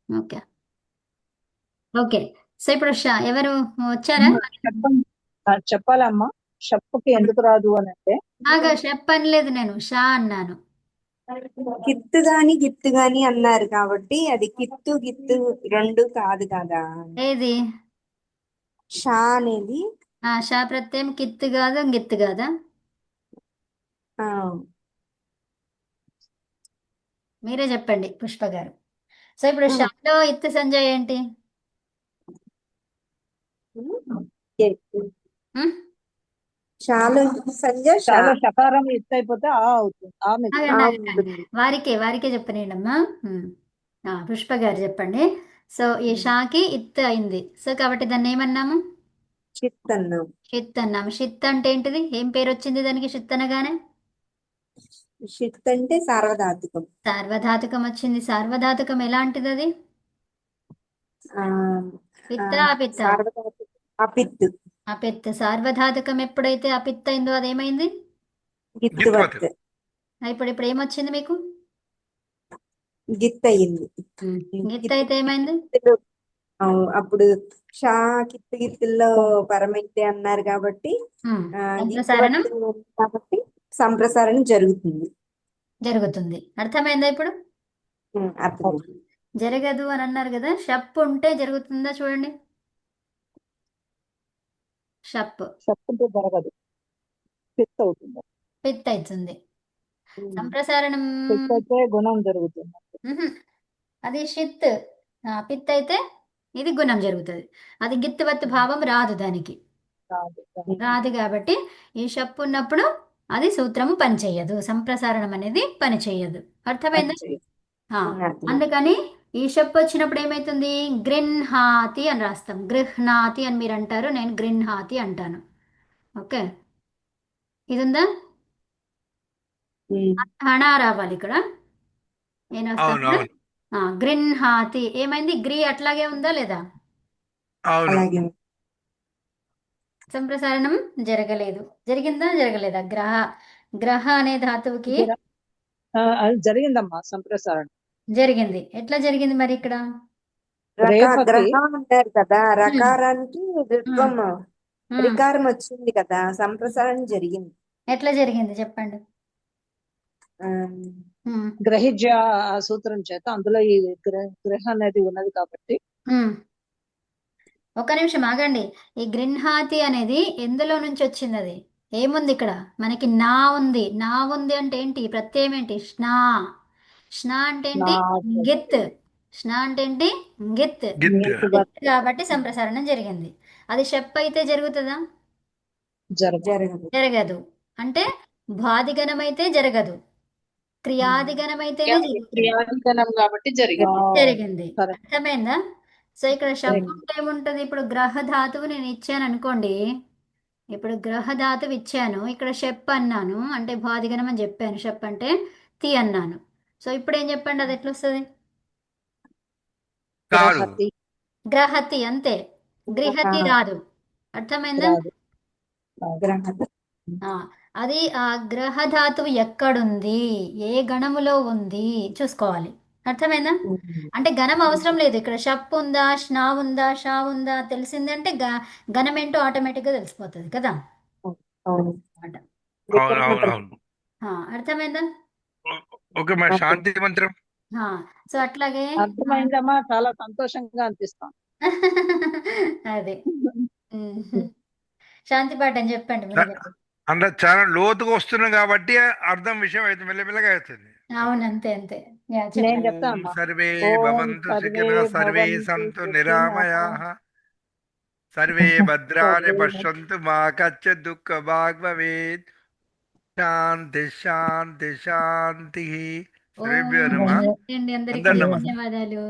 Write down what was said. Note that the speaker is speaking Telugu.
ఓకే. ఓకే. సో ఇప్పుడు ఎవరు వచ్చారా? అమ్మా, చెప్పండి. చెప్పాలమ్మా. షప్పుకి ఎందుకు రాదు అని అంటే ఆగా చెప్పనలేదు, నేను షా అన్నాను. కిత్తు గాని గిత్తు గాని అన్నారు కాబట్టి అది కిత్తు గిత్తు రెండు కాదు కదా. ఏది? షా అనేది షా ప్రత్యయం కిత్తు కాదు, గిత్తు కాదా? ఆ, మీరే చెప్పండి పుష్ప గారు. సో ఇప్పుడు షాలో ఇత్తు సంజయ్ ఏంటి? ఉం? షాలో సంజయ్ షా చాలా షకారం ఇట్ అయిపోతే ఆ అవుతుంది. ఆ మీద ఆగండి, ఆగండి. ఉంటుంది. వారికే చెప్పనేయండమ్మా. పుష్ప గారు చెప్పండి. సో ఈ షాకి ఇత్తు అయింది, సో కాబట్టి దాన్ని ఏమన్నాము? చిత్ అన్నాం. షిత్ అన్నాము. షిత్ అంటే ఏంటిది? ఏం పేరు వచ్చింది దానికి షిత్ అనగానే? షిత్ అంటే సార్వధాతుకం. సార్వధాతుకం వచ్చింది. సార్వధాతుకం ఎలాంటిది అది? ఆ, ఆ, పిత్త అపిత్త? సార్వధాతుకం అపిత్ అపిత్. సార్వధాతుకం ఎప్పుడైతే అపిత్ అయిందో అదేమైంది? గిత్వత్. గిత్తువత్ ఇప్పుడు ఏమొచ్చింది మీకు? గిత్ అయ్యింది. గిత్ అయితే ఏమైంది? గిత్తులు, అప్పుడు షా కిత్తు గిత్తుల్లో పరమైతే అన్నారు కాబట్టి సంప్రసారణం గిత్తువత్ కాబట్టి సంప్రసారణం జరుగుతుంది. జరుగుతుంది. అర్థమైందా ఇప్పుడు? అర్థమైంది. జరగదు అని అన్నారు కదా, షప్ ఉంటే జరుగుతుందా చూడండి. షప్ షప్పుంటే జరగదు, పిత్ అవుతుంది. పిత్ అవుతుంది. సంప్రసారణం పిత్ అయితే గుణం జరుగుతుంది. మ్హూ. అది షిత్. పిత్ అయితే ఇది గుణం జరుగుతుంది. అది గిత్తువత్తు భావం రాదు దానికి. రాదు. రాదు కాబట్టి ఈ షప్ ఉన్నప్పుడు అది సూత్రము పనిచేయదు, సంప్రసారణం అనేది పనిచేయదు. అర్థమైందా? ఆ, అందుకని ఈ షప్ వచ్చినప్పుడు ఏమైతుంది? గృహ్ణాతి అని రాస్తాం. గృహ్ణాతి అని మీరు అంటారు, నేను గృహ్ణాతి అంటాను. ఓకే, ఇది ఉందా? హణ రావాలి ఇక్కడ. ఏం అవును రాస్తాం? అవును గృహ్ణాతి. ఏమైంది? గ్రీ అట్లాగే ఉందా లేదా? అవును. అలాగే సంప్రసారణం జరగలేదు. జరిగిందా జరగలేదా? గ్రహ గ్రహ అనే ధాతువుకి అది జరిగిందమ్మా సంప్రసారణం. జరిగింది. ఎట్లా జరిగింది మరి ఇక్కడ? రేఫకి గ్రహ అంటారు కదా, హ్మ్. రకారానికి ఋత్వం హ్మ్. రికారం వచ్చింది కదా, సంప్రసారణం జరిగింది. ఎట్లా జరిగింది చెప్పండి. ఆ, హ్మ్. గ్రహిజ్య ఆ సూత్రం చేత అందులో ఈ గ్రహ అనేది ఉన్నది కాబట్టి హ్మ్. ఒక నిమిషం ఆగండి. ఈ గృహ్ణాతి అనేది ఎందులో నుంచి వచ్చింది? అది ఏముంది ఇక్కడ? మనకి నా ఉంది. నా ఉంది అంటే ఏంటి? ప్రత్యయం ఏంటి? స్నా. స్నా అంటే ఏంటి? గిత్. స్నా అంటే ఏంటి? గిత్. గిత్. గిత్ కాబట్టి సంప్రసారణం జరిగింది. అది షప్ అయితే జరుగుతుందా? జరగదు. జరగదు. అంటే భాదిగణం అయితే జరగదు, క్రియాదిగణం అయితేనే జరుగుతుంది. క్రియాధికరణం కాబట్టి జరిగింది. జరిగింది. సరే. అర్థమైందా? సో ఇక్కడ షప్ ఉంటే ఏముంటుంది? ఇప్పుడు గ్రహ ధాతువు నేను ఇచ్చాను అనుకోండి. ఇప్పుడు గ్రహ ధాతువు ఇచ్చాను, ఇక్కడ షప్ అన్నాను అంటే భాదిగణం అని చెప్పాను. షప్ అంటే తి అన్నాను. సో ఇప్పుడు ఏం చెప్పండి, అది ఎట్లా వస్తుంది? కాదు. గ్రహతి గ్రహతి అంతే. గృహతి రాదు. అర్థమైందా? రాదు. గ్రహ ఆ, అది ఆ గ్రహ ధాతువు ఎక్కడుంది, ఏ గణములో ఉంది చూసుకోవాలి. అర్థమైందా? అంటే గణం అవసరం లేదు. ఇక్కడ షప్ ఉందా, స్నా ఉందా, షా ఉందా తెలిసిందంటే గణం ఏంటో ఆటోమేటిక్గా తెలిసిపోతుంది కదా. అవును. అట. అవును అవును అవును. అర్థమైందా? ఓకే, మరి శాంతి మంత్రం. ఆ, సో అట్లాగే అర్థమైందమ్మా, చాలా సంతోషంగా అనిపిస్తాం. అదే. ఉమ్. శాంతి పాఠ అని చెప్పండి మునిగారు. అంటే చాలా లోతుగా వస్తున్నాం కాబట్టి అర్థం విషయం అయితే మెల్లమెల్లగా అవుతుంది. అవును, అంతే అంతే. యా, నేను చెప్పండి. చెప్తా ఓం అమ్మా. సర్వే ఓం భవంతు సర్వే సుఖినః సర్వే భవంతు సంతు సుఖినః నిరామయాః సర్వే భద్రాణి సర్వే పశ్యంతు మా కశ్చిత్ దుఃఖ భాగ్ భవేత్. శాంతి శాంతి శాంతి. ఓం శ్రీభ్యో నమః. శాంతి అండి. అందరికీ అందరు నమస్తే. ధన్యవాదాలు.